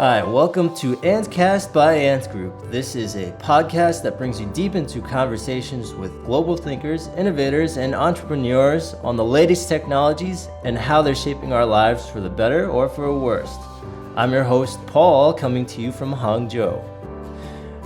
Hi, welcome to AntKast by Ant Group. This is a podcast that brings you deep into conversations with global thinkers, innovators, and entrepreneurs on the latest technologies and how they're shaping our lives for the better or for the worst. I'm your host, Paul, coming to you from Hangzhou.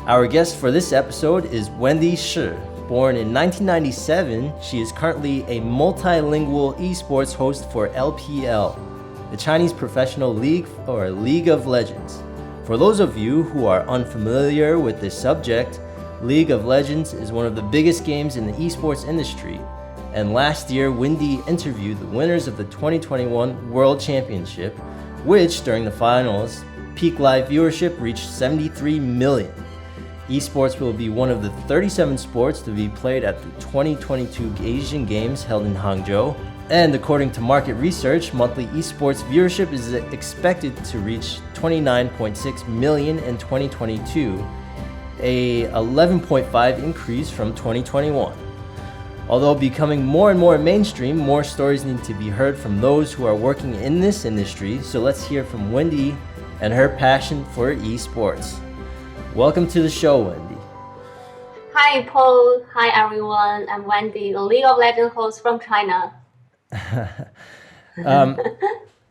Our guest for this episode is Wendy Shi. Born in 1997, she is currently a multilingual esports host for LPL, the Chinese professional league or League of Legends. For those of you who are unfamiliar with this subject, League of Legends is one of the biggest games in the esports industry. And last year, Wendy interviewed the winners of the 2021 World Championship, which during the finals, peak live viewership reached 73 million. Esports will be one of the 37 sports to be played at the 2022 Asian Games held in Hangzhou. And according to market research, monthly esports viewership is expected to reach 29.6 million in 2022, a 11.5 increase from 2021. Although becoming more and more mainstream, more stories need to be heard from those who are working in this industry. So let's hear from Wendy and her passion for esports. Welcome to the show, Wendy. Hi, Paul. Hi, everyone. I'm Wendy, the League of Legends host from China.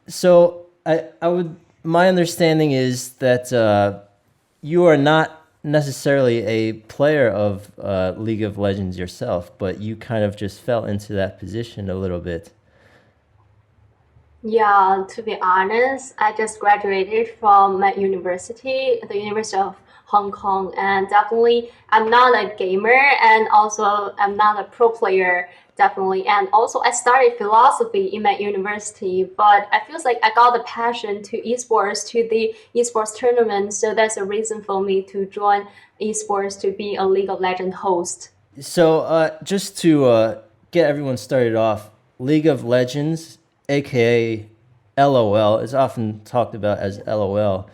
So my understanding is that you are not necessarily a player of League of Legends yourself, but you kind of just fell into that position a little bit. Yeah, to be honest, I just graduated from my university, the University of Hong Kong, and definitely I'm not a gamer, and also I'm not a pro player, definitely. And also I started philosophy in my university, but I feel like I got the passion to esports, to the esports tournament. So that's a reason for me to join esports, to be a League of Legends host. So just to get everyone started off, League of Legends, aka LOL, is often talked about as LOL,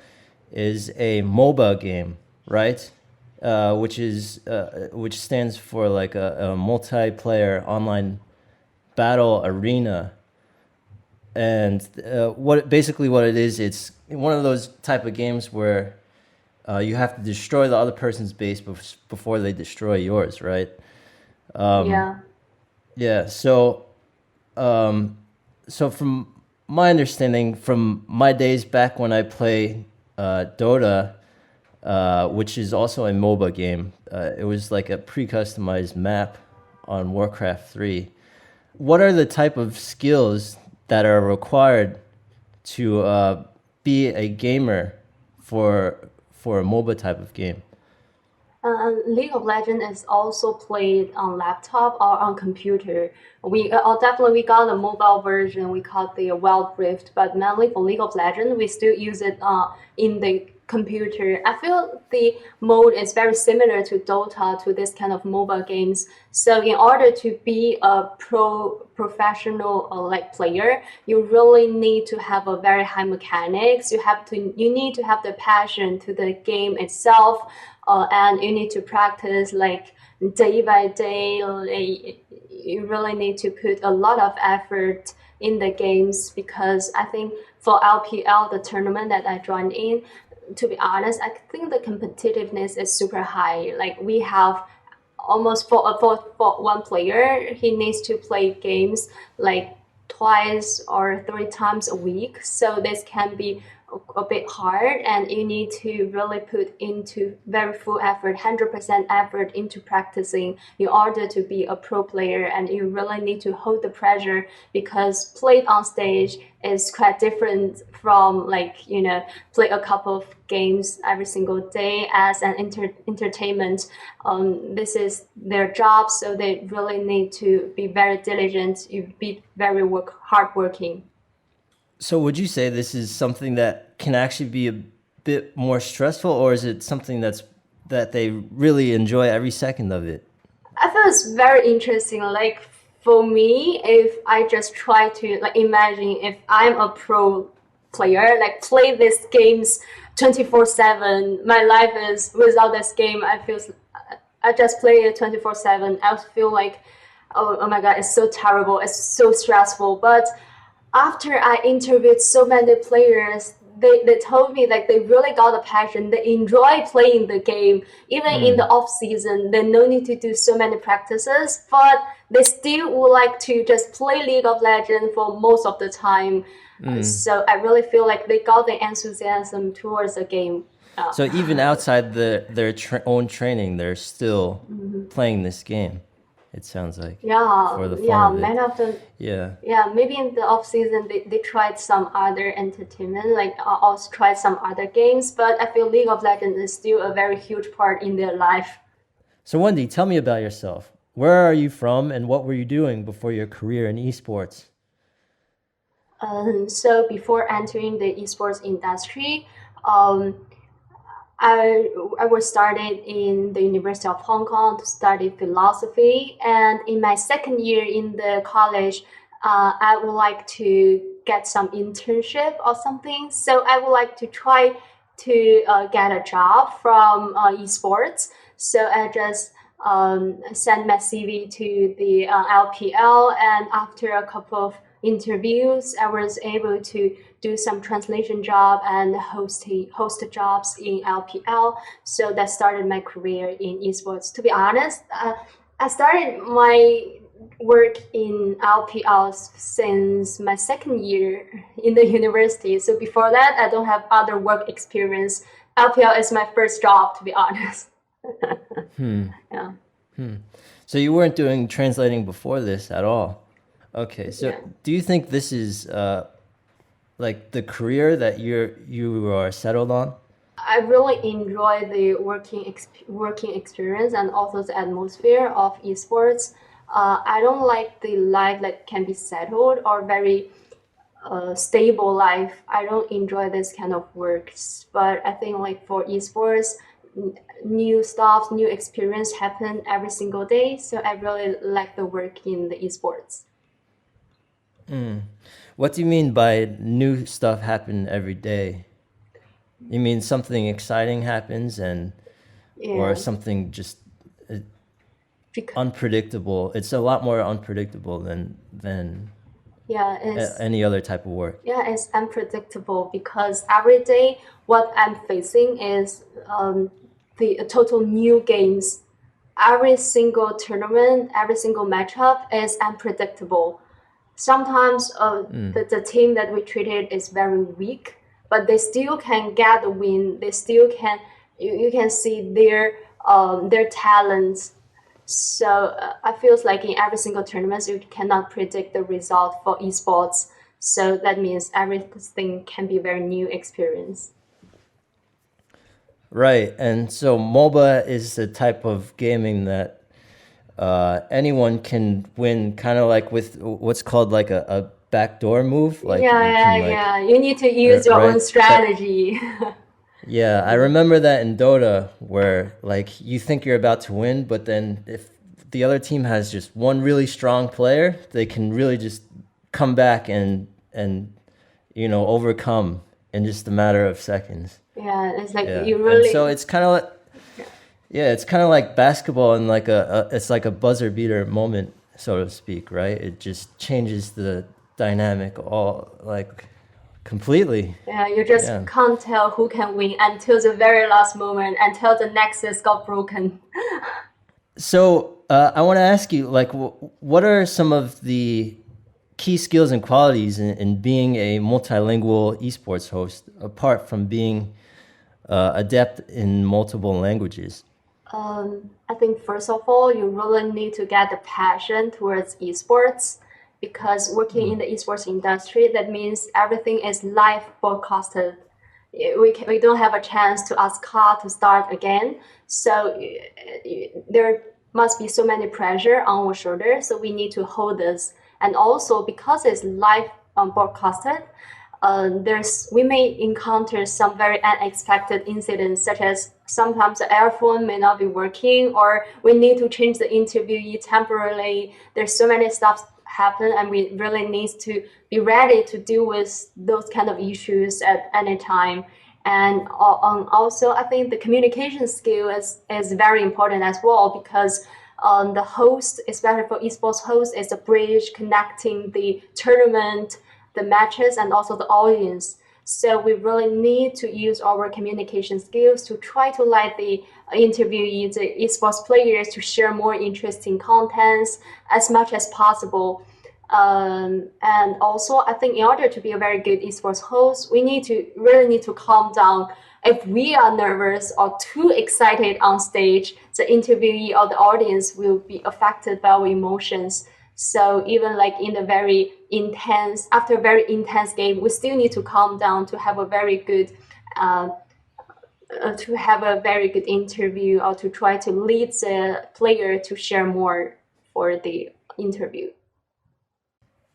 is a MOBA game, right? Which stands for like a multiplayer online battle arena. And what it is, it's one of those type of games where you have to destroy the other person's base before they destroy yours, right? Yeah. So from my understanding, from my days back when I play Dota, which is also a MOBA game, it was like a pre-customized map on Warcraft 3. What are the type of skills that are required to be a gamer for a MOBA type of game? League of Legends is also played on laptop or on computer. We got a mobile version. We call it the Wild Rift, but mainly for League of Legends, we still use it in the computer. I feel the mode is very similar to Dota, to this kind of mobile games. So in order to be a professional player, you really need to have a very high mechanics. You need to have the passion to the game itself. And you need to practice like day by day. You really need to put a lot of effort in the games, because I think for LPL, the tournament that I joined in, to be honest, I think the competitiveness is super high. Like we have almost for one player, he needs to play games like twice or 3 times a week. So this can be a bit hard, and you need to really put into very full effort, 100% effort into practicing in order to be a pro player. And you really need to hold the pressure, because played on stage is quite different from play a couple of games every single day as an entertainment. This is their job, so they really need to be very diligent. You be very hardworking. So would you say this is something that can actually be a bit more stressful, or is it something that they really enjoy every second of it? I feel it's very interesting. Like for me, if I just try to imagine if I'm a pro player, play these games 24/7, my life is without this game. I just play it 24/7. I feel like, oh my God, it's so terrible. It's so stressful. But after I interviewed so many players, they told me like they really got a passion. They enjoy playing the game. Even in the off season, they no need to do so many practices, but they still would like to just play League of Legends for most of the time. So I really feel like they got the enthusiasm towards the game. So even outside their own training, they're still playing this game. It sounds like for the fun of it. Many of them. Yeah, maybe in the off season they tried some other entertainment, like also tried some other games. But I feel League of Legends is still a very huge part in their life. So Wendy, tell me about yourself. Where are you from, and what were you doing before your career in esports? So before entering the esports industry, I was started in the University of Hong Kong to study philosophy, and in my second year in the college, I would like to get some internship or something. So I would like to try to get a job from esports. So I just sent my CV to the LPL, and after a couple of interviews, I was able to do some translation job and host jobs in LPL. So that started my career in esports. To be honest, I started my work in LPL since my second year in the university. So before that, I don't have other work experience. LPL is my first job, to be honest. Yeah. So you weren't doing translating before this at all? Okay, so do you think this is like the career that you are settled on? I really enjoy the working experience and also the atmosphere of esports. I don't like the life that can be settled or very stable life. I don't enjoy this kind of works. But I think like for esports, new stuff, new experience happen every single day. So I really like the work in the esports. What do you mean by new stuff happen every day? You mean something exciting happens or something just unpredictable? It's a lot more unpredictable than any other type of work. Yeah, it's unpredictable because every day what I'm facing is the total new games. Every single tournament, every single matchup is unpredictable. Sometimes the team that we treated is very weak, but they still can get the win. They still can, you can see their talents. So I feel like in every single tournament, you cannot predict the result for esports. So that means everything can be a very new experience. Right, and so MOBA is the type of gaming that anyone can win, kind of like with what's called like a backdoor move. Like you need to use your own strategy. Yeah, I remember that in Dota where like you think you're about to win, but then if the other team has just one really strong player, they can really just come back and overcome in just a matter of seconds. Yeah, it's like you really. And so it's kind of like. Yeah, it's kind of like basketball and like it's like a buzzer beater moment, so to speak, right? It just changes the dynamic all like completely. Yeah, you just can't tell who can win until the very last moment, until the nexus got broken. So I want to ask you, like, what are some of the key skills and qualities in being a multilingual esports host, apart from being adept in multiple languages? I think first of all, you really need to get the passion towards esports, because working in the esports industry, that means everything is live broadcasted. We don't have a chance to ask car to start again. So there must be so many pressure on our shoulders. So we need to hold this. And also because it's live broadcasted, we may encounter some very unexpected incidents, such as sometimes the earphone may not be working, or we need to change the interviewee temporarily. There's so many stuff happen, and we really need to be ready to deal with those kind of issues at any time. And also, I think the communication skill is very important as well, because the host, especially for esports host, is a bridge connecting the tournament, the matches, and also the audience. So we really need to use our communication skills to try to let the interviewees, the esports players, to share more interesting contents as much as possible. And also, I think in order to be a very good esports host, we really need to calm down. If we are nervous or too excited on stage, the interviewee or the audience will be affected by our emotions. So even like in a after a very intense game, we still need to calm down to have a very good interview, or to try to lead the player to share more for the interview.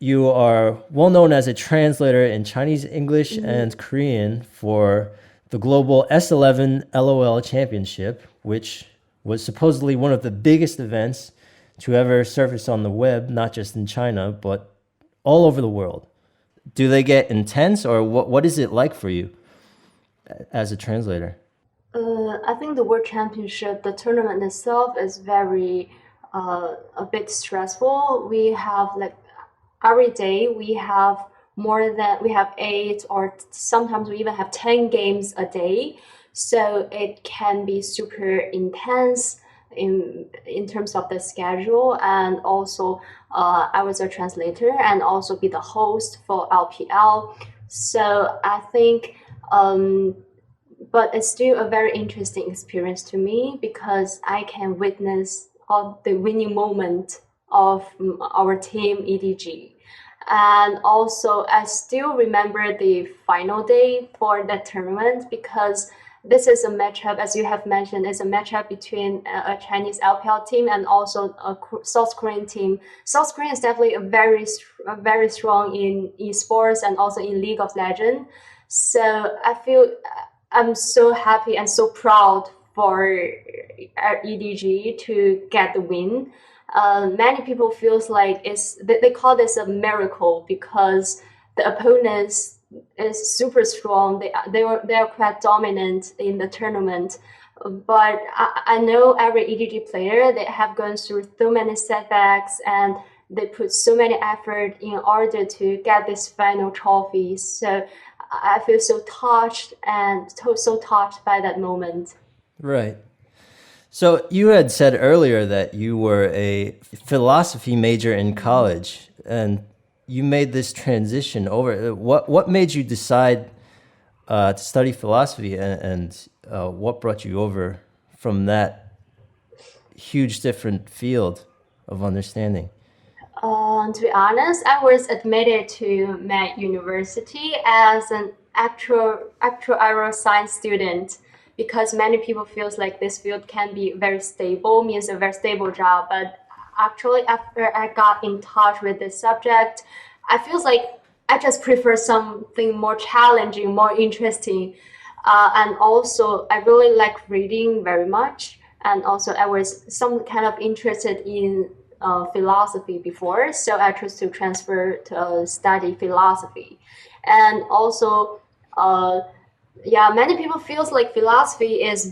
You are well known as a translator in Chinese, English, and Korean for the global S11 LOL Championship, which was supposedly one of the biggest events to ever surface on the web, not just in China, but all over the world. Do they get intense, or what is it like for you as a translator? I think the World Championship, the tournament itself, is very a bit stressful. We have like every day we have 8, or sometimes we even have 10 games a day. So it can be super intense in terms of the schedule. And also I was a translator and also be the host for LPL. So I think but it's still a very interesting experience to me, because I can witness all the winning moment of our team EDG. And also I still remember the final day for that tournament, because this is a matchup, as you have mentioned, it's a matchup between a Chinese LPL team and also a South Korean team. South Korea is definitely a very strong in esports and also in League of Legends. So I feel I'm so happy and so proud for EDG to get the win. Many people feels like they call this a miracle, because the opponents is super strong. They are quite dominant in the tournament. But I know every EDG player, they have gone through so many setbacks, and they put so many effort in order to get this final trophy. So I feel so touched by that moment. Right. So you had said earlier that you were a philosophy major in college, and you made this transition over. What made you decide to study philosophy, and what brought you over from that huge different field of understanding? To be honest, I was admitted to Met University as an actuarial science student, because many people feels like this field can be very stable, means a very stable job. But actually, after I got in touch with this subject, I feels like I just prefer something more challenging, more interesting. And also, I really like reading very much. And also, I was some kind of interested in philosophy before, so I chose to transfer to study philosophy. And also, many people feels like philosophy is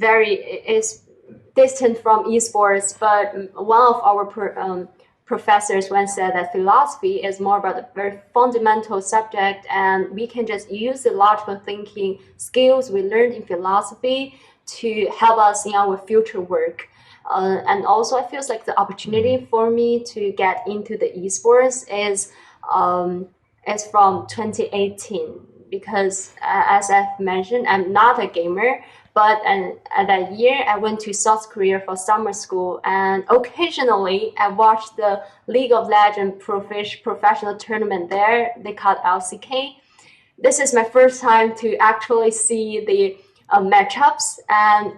distant from esports, but one of our professors once said that philosophy is more about a very fundamental subject, and we can just use the logical thinking skills we learned in philosophy to help us in our future work. And also, I feel like the opportunity for me to get into the esports is from 2018, because as I've mentioned, I'm not a gamer. But at that year, I went to South Korea for summer school, and occasionally I watched the League of Legends professional tournament there. They called LCK. This is my first time to actually see the matchups, and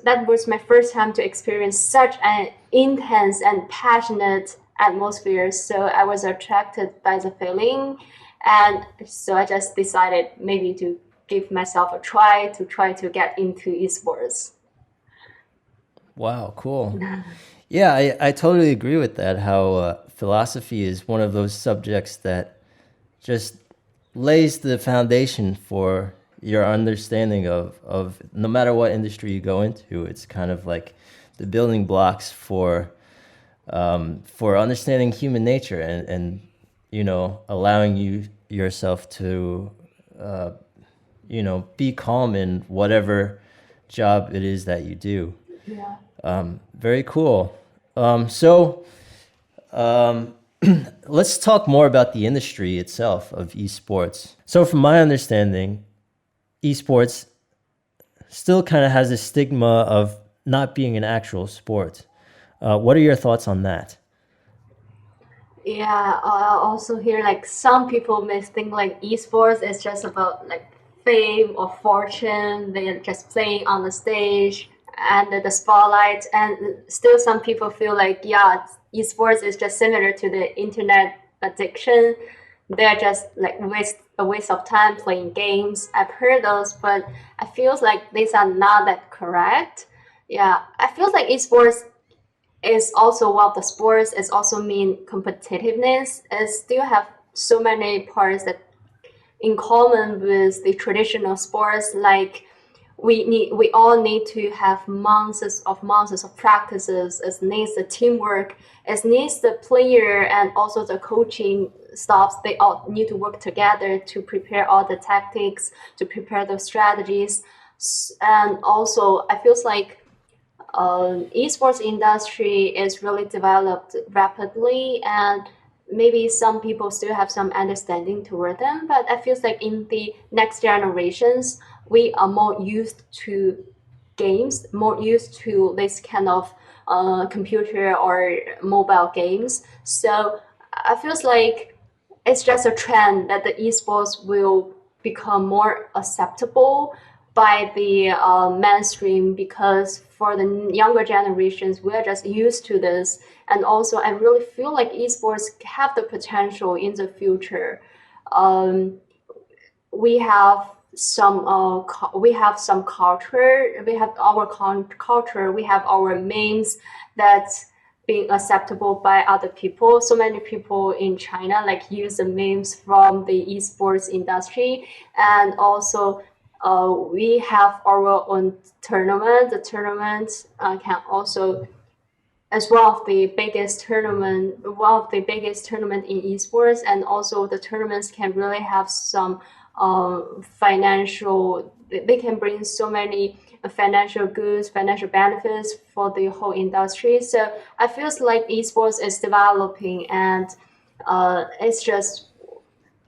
that was my first time to experience such an intense and passionate atmosphere. So I was attracted by the feeling, and so I just decided maybe to give myself a try to get into esports. Wow, cool. Yeah, I totally agree with that, how philosophy is one of those subjects that just lays the foundation for your understanding of no matter what industry you go into. It's kind of like the building blocks for understanding human nature, and allowing you yourself to, be calm in whatever job it is that you do. Yeah. Very cool. So let's talk more about the industry itself of esports. So from my understanding, esports still kind of has a stigma of not being an actual sport. What are your thoughts on that? Yeah, I also hear like some people may think like esports is just about like fame or fortune. They're just playing on the stage and the spotlight. And still, some people feel like yeah, esports is just similar to the internet addiction. They're just like a waste of time playing games. I've heard those, but I feel like these are not that correct. Yeah, I feel like esports is also one of the sports. It's also mean competitiveness. It still have so many parts that in common with the traditional sports. Like we all need to have months of practices. It needs the teamwork. It needs the player and also the coaching staffs. They all need to work together to prepare all the tactics, to prepare the strategies. And also I feel like esports industry is really developed rapidly, and maybe some people still have some understanding toward them, but I feel like in the next generations we are more used to games, more used to this kind of computer or mobile games. So I feel like it's just a trend that the esports will become more acceptable by the mainstream, because for the younger generations we are just used to this. And also I really feel like esports have the potential in the future. We have some we have some culture, we have our culture, we have our memes that's being acceptable by other people. So many people in China like use the memes from the esports industry. And also we have our own tournament. The tournament can also, as one of the biggest tournament in esports. And also the tournaments can really have some financial, they can bring so many financial goods, financial benefits for the whole industry. So I feel like esports is developing, and it's just,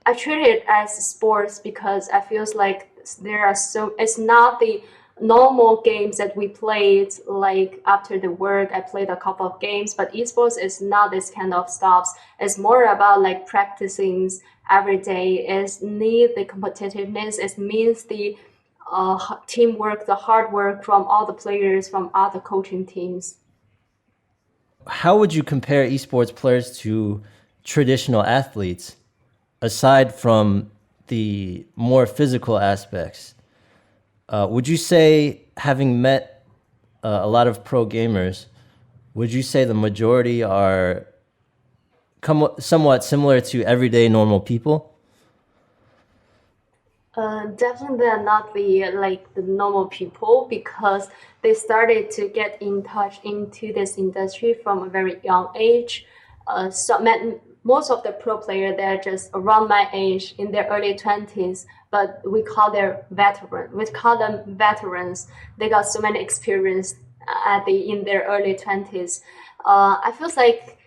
I treat it as sports because I feel like there are so, it's not the normal games that we played like after the work. I played a couple of games, but esports is not this kind of stuff. It's more about like practicing every day. It needs the competitiveness. It means the teamwork, the hard work from all the players, from other coaching teams. How would you compare esports players to traditional athletes, aside from the more physical aspects? Would you say, having met a lot of pro gamers, would you say the majority are somewhat similar to everyday normal people? Definitely they're not the normal people, because they started to get in touch into this industry from a very young age. Most of the pro players, they're just around my age, in their early 20s, but we call them veterans. They got so many experience in their early 20s. I feel like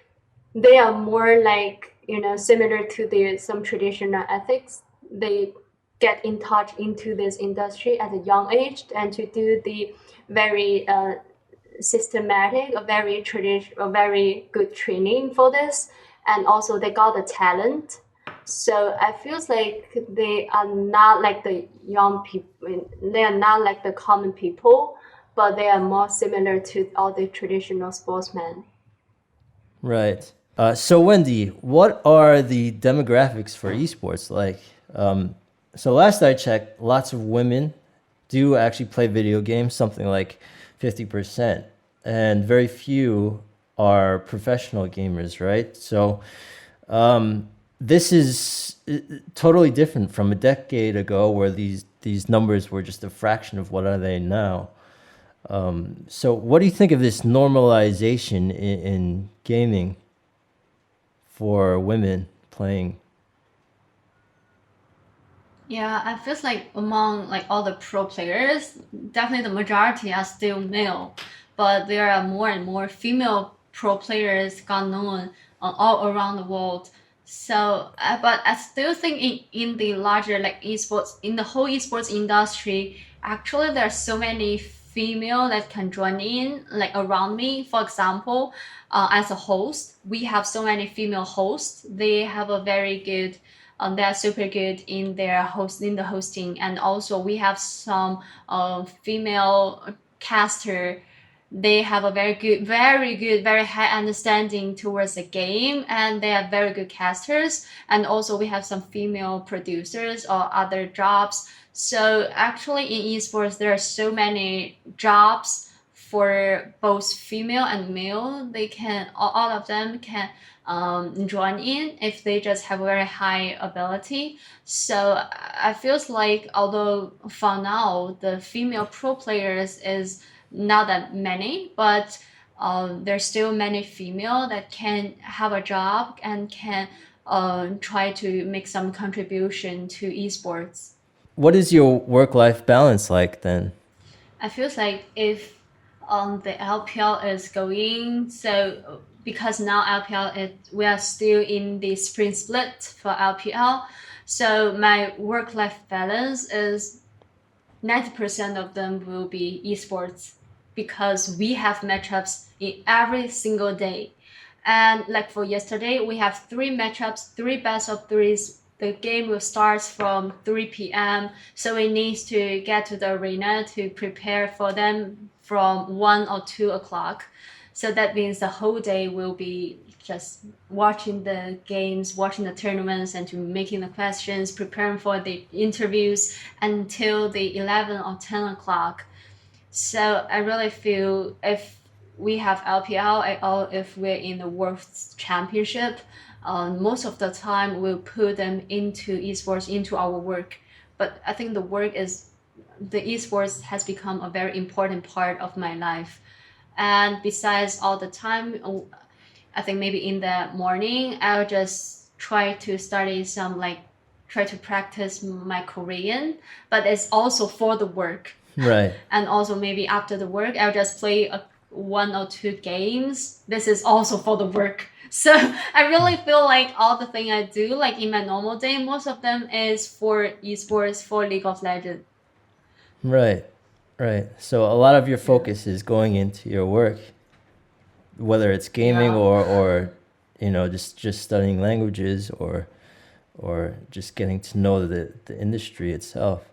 they are more like, similar to some traditional ethics. They get in touch into this industry at a young age, and to do the very systematic, a very good training for this. And also they got the talent. So I feel like they are not like the young people, they are not like the common people, but they are more similar to all the traditional sportsmen. Right. So Wendy, what are the demographics for esports like? So last I checked, lots of women do actually play video games, something like 50%, and very few are professional gamers, right? So this is totally different from a decade ago, where these numbers were just a fraction of what are they now. So what do you think of this normalization in gaming for women playing? Yeah, I feel like among like all the pro players, definitely the majority are still male, but there are more and more female pro players got known all around the world. So, but I still think in the larger like esports, in the whole esports industry, actually there are so many female that can join in. Like around me, for example, as a host, we have so many female hosts. They have a very good they're super good in their in the hosting, and also we have some female caster. They have a very good, very high understanding towards the game, and they are very good casters. And also we have some female producers or other jobs. So actually in esports there are so many jobs for both female and male. They can all of them can join in if they just have very high ability. So I feels like although for now the female pro players is not that many, but there's still many female that can have a job and can try to make some contribution to esports. What is your work-life balance like then? I feel like if the LPL is going, so because now LPL we are still in the spring split for LPL, so my work life balance is 90% of them will be esports because we have matchups in every single day. And like for yesterday, we have 3 matchups, 3 best of 3s. The game will start from 3 p.m. So we need to get to the arena to prepare for them from 1 or 2 o'clock. So that means the whole day will be just watching the games, watching the tournaments, and to making the questions, preparing for the interviews until the 11 or 10 o'clock. So I really feel if we have LPL or if we're in the World Championship, most of the time we'll put them into esports, into our work. But I think the esports has become a very important part of my life. And besides all the time, I think maybe in the morning, I'll just try to study try to practice my Korean, but it's also for the work. Right. And also maybe after the work, I'll just play 1 or 2 games. This is also for the work. So I really feel like all the thing I do, like in my normal day, most of them is for esports, for League of Legends. Right. Right. So a lot of your focus is going into your work, whether it's gaming Yeah. or just studying languages or just getting to know the industry itself.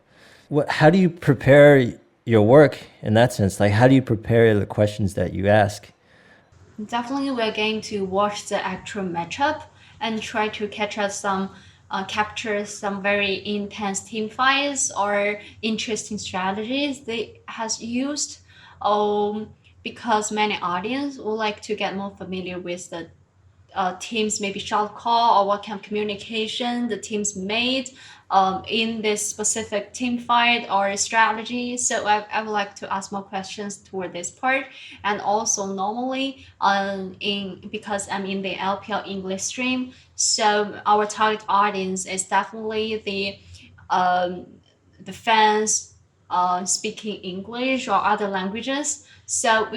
How do you prepare your work in that sense? Like, how do you prepare the questions that you ask? Definitely, we're going to watch the actual matchup and try to capture some very intense team fights or interesting strategies they has used. Because many audience would like to get more familiar with the teams maybe short call or what kind of communication the teams made in this specific team fight or strategy. So I would like to ask more questions toward this part. And also normally because I'm in the LPL English stream, so our target audience is definitely the fans speaking English or other languages. So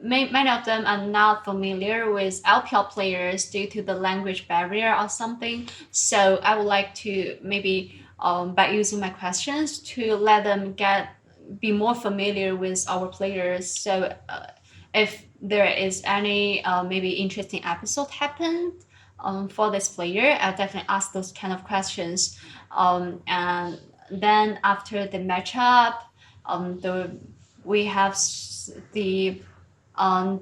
many of them are not familiar with LPL players due to the language barrier or something. So I would like to maybe by using my questions to let them be more familiar with our players. So if there is any maybe interesting episode happened for this player, I'll definitely ask those kind of questions. And then after the matchup, we have the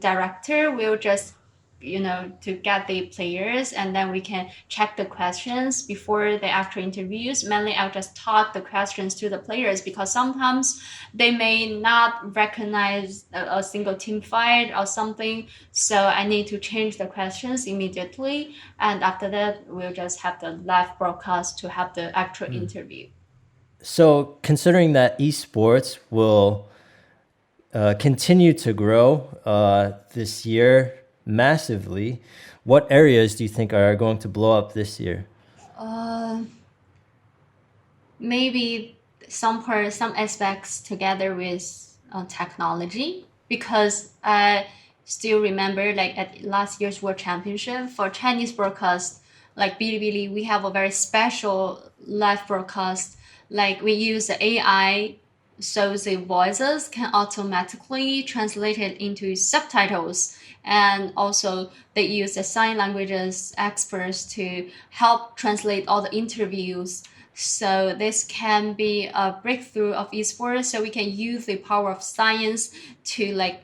director will just to get the players, and then we can check the questions before the actual interviews. Mainly I'll just talk the questions to the players because sometimes they may not recognize a single team fight or something, so I need to change the questions immediately, and after that we'll just have the live broadcast to have the actual interview. So considering that esports will continue to grow this year massively, what areas do you think are going to blow up this year? maybe some aspects together with technology, because I still remember like at last year's World Championship for Chinese broadcast, like Bilibili, we have a very special live broadcast. Like we use the AI, so the voices can automatically translate it into subtitles. And also they use the sign languages experts to help translate all the interviews. So this can be a breakthrough of esports. So we can use the power of science to like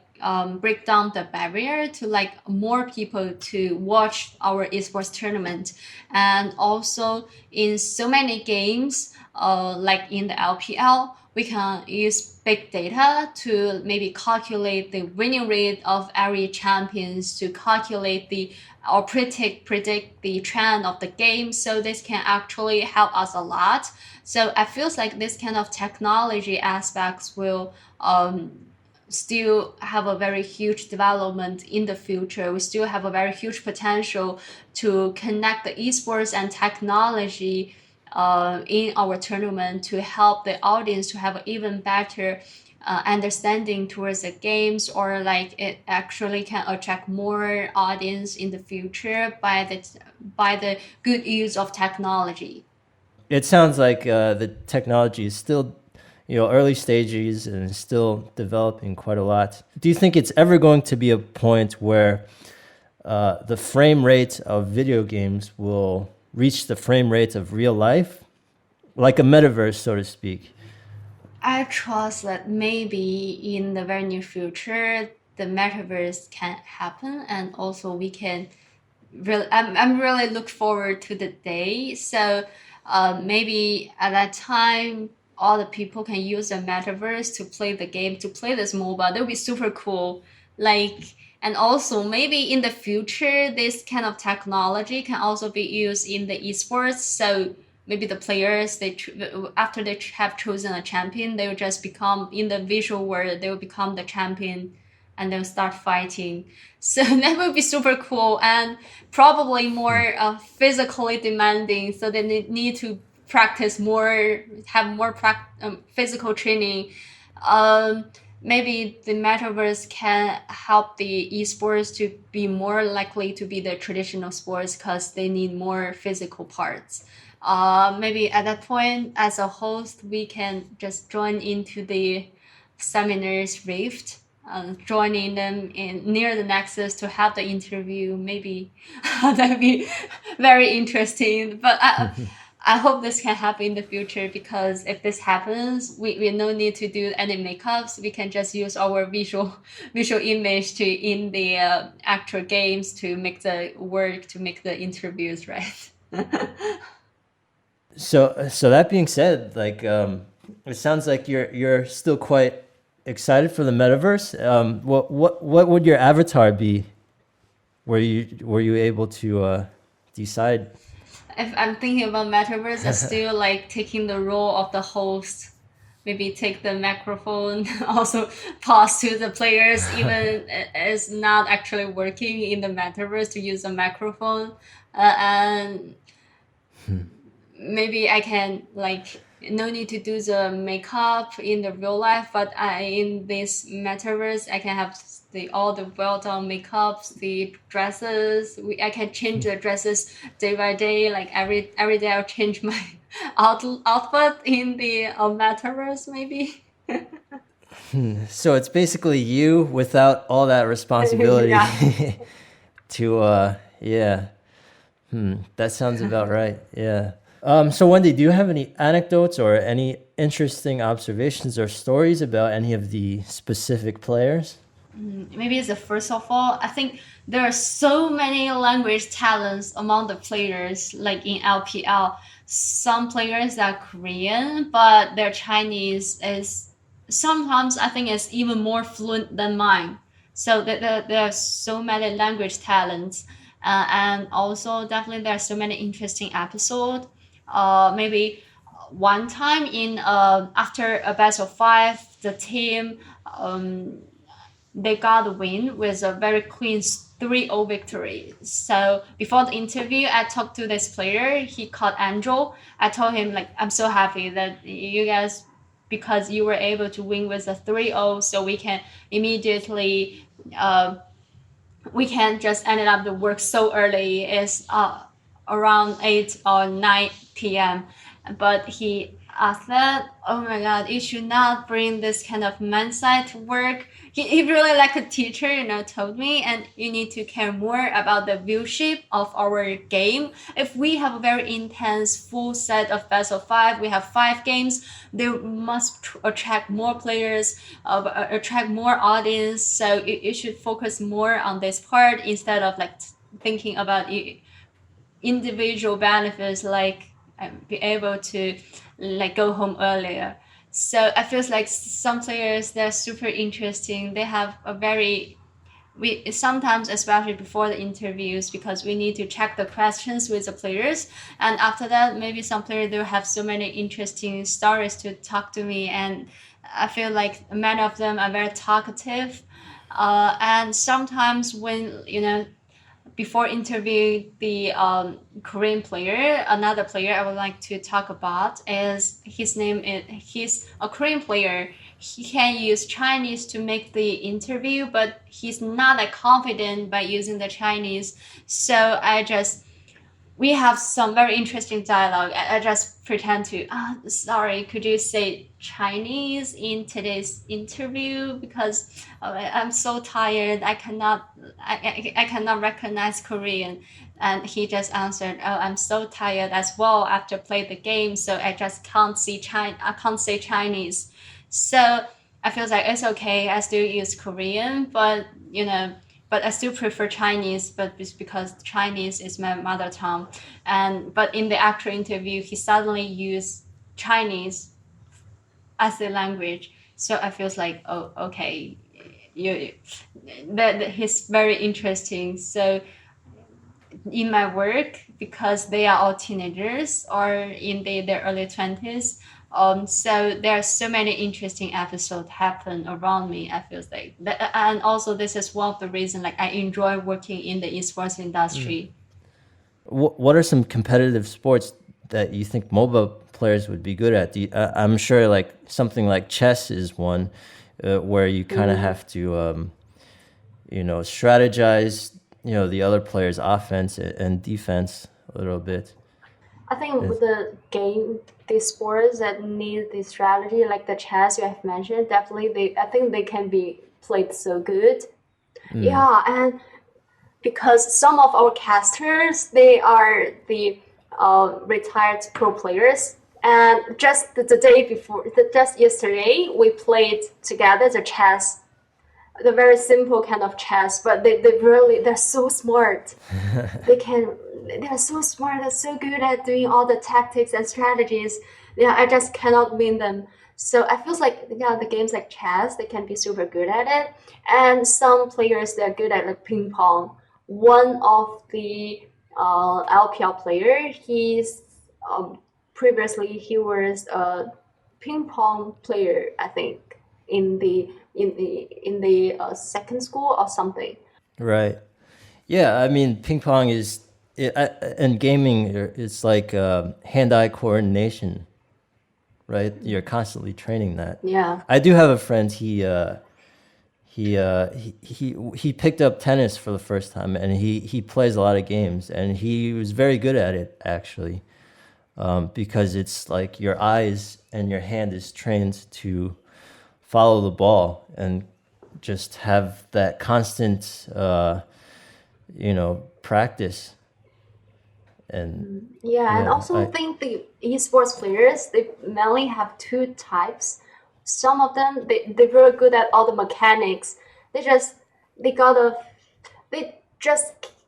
break down the barrier to like more people to watch our esports tournament. And also in so many games, like in the LPL, we can use big data to maybe calculate the winning rate of every champions, to calculate the or predict the trend of the game. So this can actually help us a lot. So I feel like this kind of technology aspects will still have a very huge development in the future. We still have a very huge potential to connect the esports and technology in our tournament to help the audience to have an even better understanding towards the games, or like it actually can attract more audience in the future by the good use of technology. It sounds like the technology is still, early stages and still developing quite a lot. Do you think it's ever going to be a point where the frame rate of video games will reach the frame rate of real life, like a metaverse, so to speak? I trust that maybe in the very near future, the metaverse can happen, and also we can really. I'm really look forward to the day. So maybe at that time, all the people can use the metaverse to play the game, to play this MOBA. That would be super cool. Like, and also maybe in the future, this kind of technology can also be used in the esports. So maybe the players, after they have chosen a champion, they will just become, in the visual world, they will become the champion and they'll start fighting. So that would be super cool and probably more physically demanding. So they need to practice more, have more physical training. Maybe the metaverse can help the esports to be more likely to be the traditional sports because they need more physical parts. Maybe at that point, as a host, we can just join into the seminars Rift, joining them in near the Nexus to have the interview. Maybe that'd be very interesting. But I hope this can happen in the future, because if this happens, we no need to do any makeups. We can just use our visual image to in the actual games to make the work, to make the interviews, right? So that being said, like it sounds like you're still quite excited for the metaverse. What would your avatar be? Were you able to decide? If I'm thinking about metaverse, I'm still like taking the role of the host. Maybe take the microphone, also pass to the players, even it's not actually working in the metaverse to use a microphone. And maybe I can like no need to do the makeup in the real life, but in this metaverse I can have all the well done makeups, the dresses. I can change the dresses day by day. Like every day I'll change my outfit in the metaverse maybe. So it's basically you without all that responsibility. Yeah. To yeah. That sounds about right. Yeah. So Wendy, do you have any anecdotes or any interesting observations or stories about any of the specific players? Maybe it's the first of all, I think there are so many language talents among the players, like in LPL. Some players are Korean, but their Chinese is sometimes I think it's even more fluent than mine. So there are so many language talents, and also definitely there are so many interesting episodes. Maybe one time in after a best of five, the team they got a win with a very clean 3-0 victory. So before the interview, I talked to this player. He called Angel. I told him like, I'm so happy that you guys, because you were able to win with a 3-0, so we can immediately we can just ended up the work so early. It's around 8 or 9 p.m. But he asked that, oh my God, you should not bring this kind of mindset to work. He really like a teacher, told me, and you need to care more about the viewership of our game. If we have a very intense full set of best of 5, we have 5 games, they must attract more players, attract more audience. So you should focus more on this part instead of like thinking about individual benefits, like be able to like go home earlier. So I feel like some players, they're super interesting. They have a very, we sometimes, especially before the interviews, because we need to check the questions with the players, and after that maybe some players, they'll have so many interesting stories to talk to me, and I feel like many of them are very talkative, and sometimes when before interviewing the Korean player, another player I would like to talk about is he's a Korean player. He can use Chinese to make the interview, but he's not that confident by using the Chinese. So we have some very interesting dialogue. I just pretend to, sorry, could you say Chinese in today's interview? Because I'm so tired. I cannot recognize Korean. And he just answered, oh, I'm so tired as well after playing the game. So I just can't say Chinese. So I feel like it's okay. I still use Korean, but but I still prefer Chinese, but it's because Chinese is my mother tongue. But in the actual interview, he suddenly used Chinese as a language. So I feel like, oh, okay, that he's very interesting. So in my work, because they are all teenagers or in their early 20s, so there are so many interesting episodes happen around me. I feel like that, and also this is one of the reasons like I enjoy working in the esports industry. What are some competitive sports that you think mobile players would be good at? I'm sure like something like chess is one where you kind of have to strategize the other player's offense and defense a little bit. I think with the sports that need the strategy, like the chess you have mentioned, definitely I think they can be played so good. Yeah, and because some of our casters, they are the retired pro players, and just the day before, just yesterday, we played together the chess, the very simple kind of chess, but they're so smart. They're so smart, they're so good at doing all the tactics and strategies. Yeah, I just cannot win them. So I feel like the games like chess, they can be super good at it. And some players, they're good at like ping pong. One of the LPL player, he's previously he was a ping pong player, I think, in the second school or something. Right. Yeah, I mean, ping pong and gaming, it's like hand-eye coordination, right? You're constantly training that. Yeah. I do have a friend. He picked up tennis for the first time, and he plays a lot of games, and he was very good at it actually, because it's like your eyes and your hand is trained to follow the ball and just have that constant practice. And and also I think the esports players, they mainly have 2 types. Some of them, they're very good at all the mechanics. They just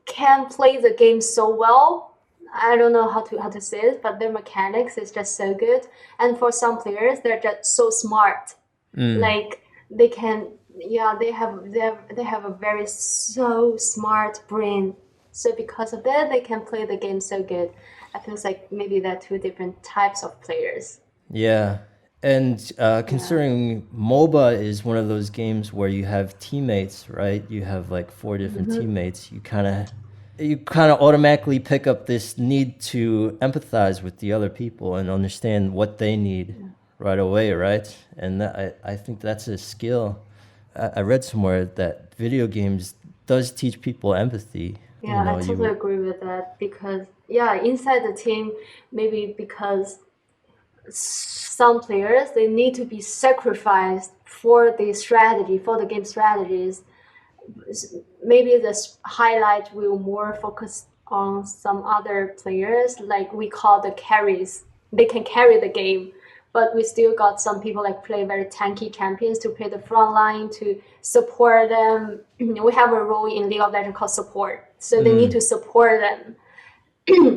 can play the game so well. I don't know how to say it, but their mechanics is just so good. And for some players, they're just so smart. Like they can, they have a very so smart brain. So because of that, they can play the game so good. I feel like maybe there are 2 different types of players. Yeah, And considering MOBA is one of those games where you have teammates, right? You have like 4 different teammates. You kind of automatically pick up this need to empathize with the other people and understand what they need right away, right? And I think that's a skill. I read somewhere that video games does teach people empathy. Yeah, I totally agree with that because inside the team, maybe because some players, they need to be sacrificed for the strategy, for the game strategies. Maybe the highlight will more focus on some other players, like we call the carries. They can carry the game, but we still got some people like play very tanky champions to play the front line to support them. We have a role in League of Legends called support, so they need to support them.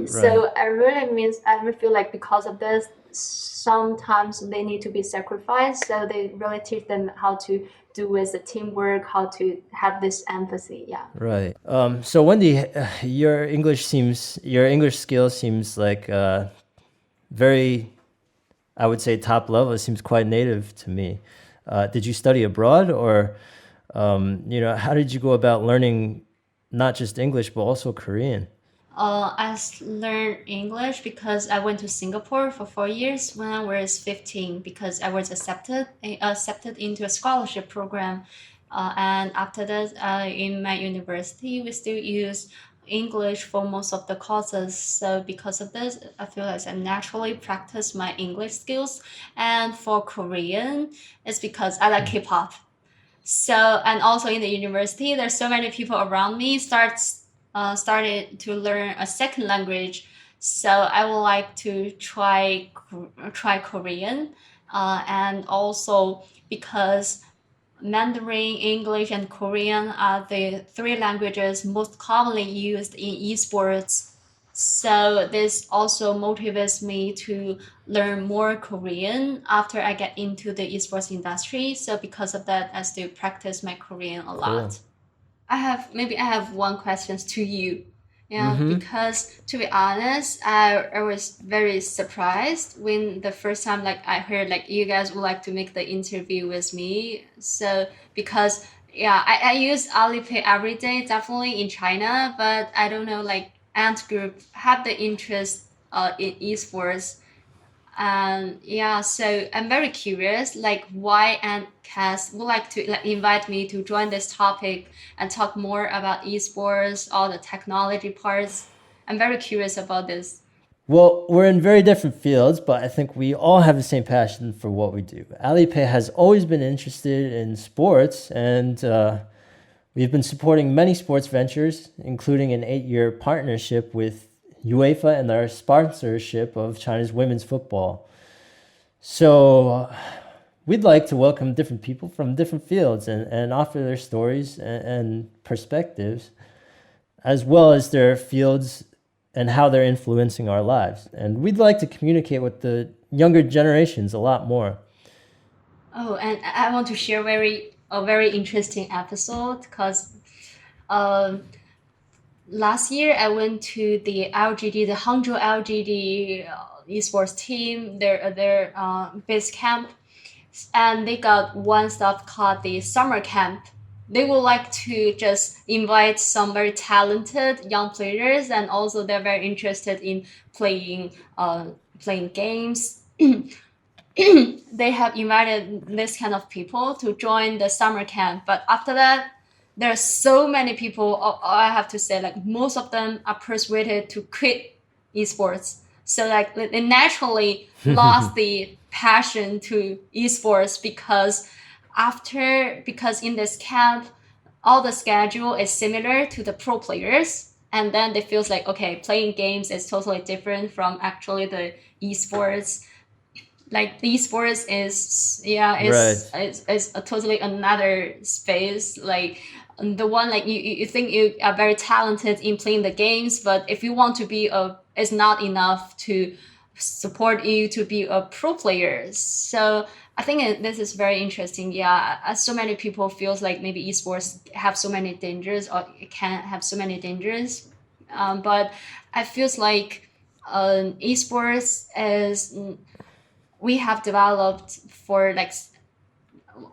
So I really feel like because of this, sometimes they need to be sacrificed. So they really teach them how to do with the teamwork, how to have this empathy. Yeah. Right. So Wendy, your English skill seems like very, I would say top level. It seems quite native to me. Did you study abroad, or how did you go about learning not just English but also Korean? I learned English because I went to Singapore for 4 years when I was 15 because I was accepted into a scholarship program. And after that, in my university, we still use English for most of the courses. So because of this, I feel like I naturally practice my English skills. And for Korean, it's because I like K-pop. So, and also in the university, there's so many people around me started to learn a second language, so I would like to try Korean, and also because Mandarin, English, and Korean are the 3 languages most commonly used in esports. So this also motivates me to learn more Korean after I get into the esports industry. So because of that, I still practice my Korean a lot. I have one question to you. Because to be honest, I was very surprised when the first time I heard you guys would like to make the interview with me. So because I use Alipay every day, definitely in China, but I don't know Ant Group have the interest in esports. And so I'm very curious, why AntKast would like to invite me to join this topic and talk more about esports, all the technology parts. I'm very curious about this. Well, we're in very different fields, but I think we all have the same passion for what we do. Alipay has always been interested in sports, and we've been supporting many sports ventures, including an 8-year partnership with UEFA and our sponsorship of China's women's football. So we'd like to welcome different people from different fields and offer their stories and perspectives, as well as their fields and how they're influencing our lives. And we'd like to communicate with the younger generations a lot more. Oh, and I want to share a very interesting episode because last year, I went to the Hangzhou LGD esports team, their base camp, and they got one stuff called the summer camp. They would like to just invite some very talented young players, and also they're very interested in playing games. They have invited this kind of people to join the summer camp, but after that, there are so many people, I have to say, most of them are persuaded to quit esports. So they naturally lost the passion to esports because in this camp, all the schedule is similar to the pro players. And then they feel okay, playing games is totally different from actually the esports. The esports is a totally another space. The one you think you are very talented in playing the games, but if you want to be it's not enough to support you to be a pro player. So I think this is very interesting. So many people feels maybe esports have so many dangers or it can have so many dangers, but I feels esports is we have developed for like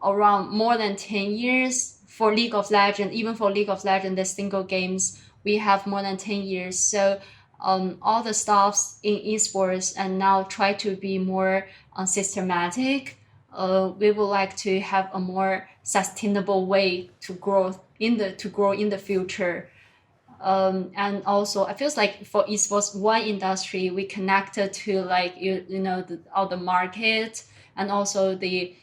around more than 10 years for League of Legends. Even for League of Legends, the single games, we have more than 10 years. So all the stuffs in esports and now try to be more systematic. We would like to have a more sustainable way to grow in the future. And also I feel like for esports one industry, we connected to like all the market and also the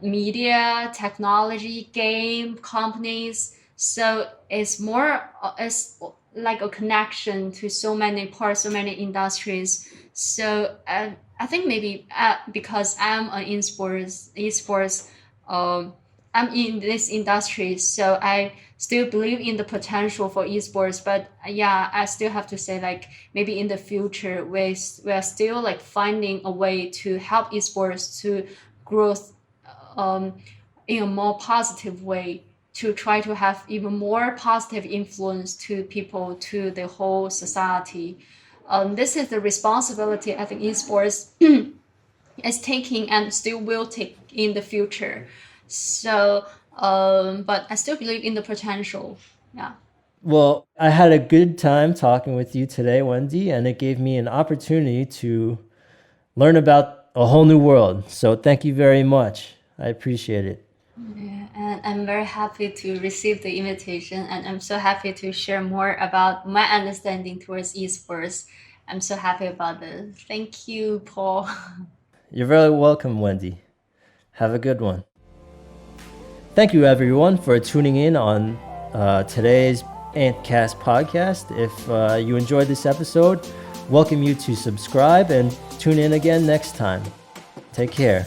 media, technology, game companies. So it's more it's like a connection to so many parts, so many industries. So I think maybe because I'm an esports, I'm in this industry, so I still believe in the potential for esports. But yeah, I still have to say like maybe in the future we are still like finding a way to help esports to grow in a more positive way, to try to have even more positive influence to people, to the whole society. This is the responsibility I think esports is taking and still will take in the future. So, but I still believe in the potential. Yeah. Well, I had a good time talking with you today, Wendy, and it gave me an opportunity to learn about a whole new world. So thank you very much. I appreciate it. Yeah, and I'm very happy to receive the invitation, and I'm so happy to share more about my understanding towards esports. I'm so happy about this. Thank you, Paul. You're very welcome, Wendy. Have a good one. Thank you, everyone, for tuning in on today's AntKast podcast. If you enjoyed this episode, welcome you to subscribe and tune in again next time. Take care.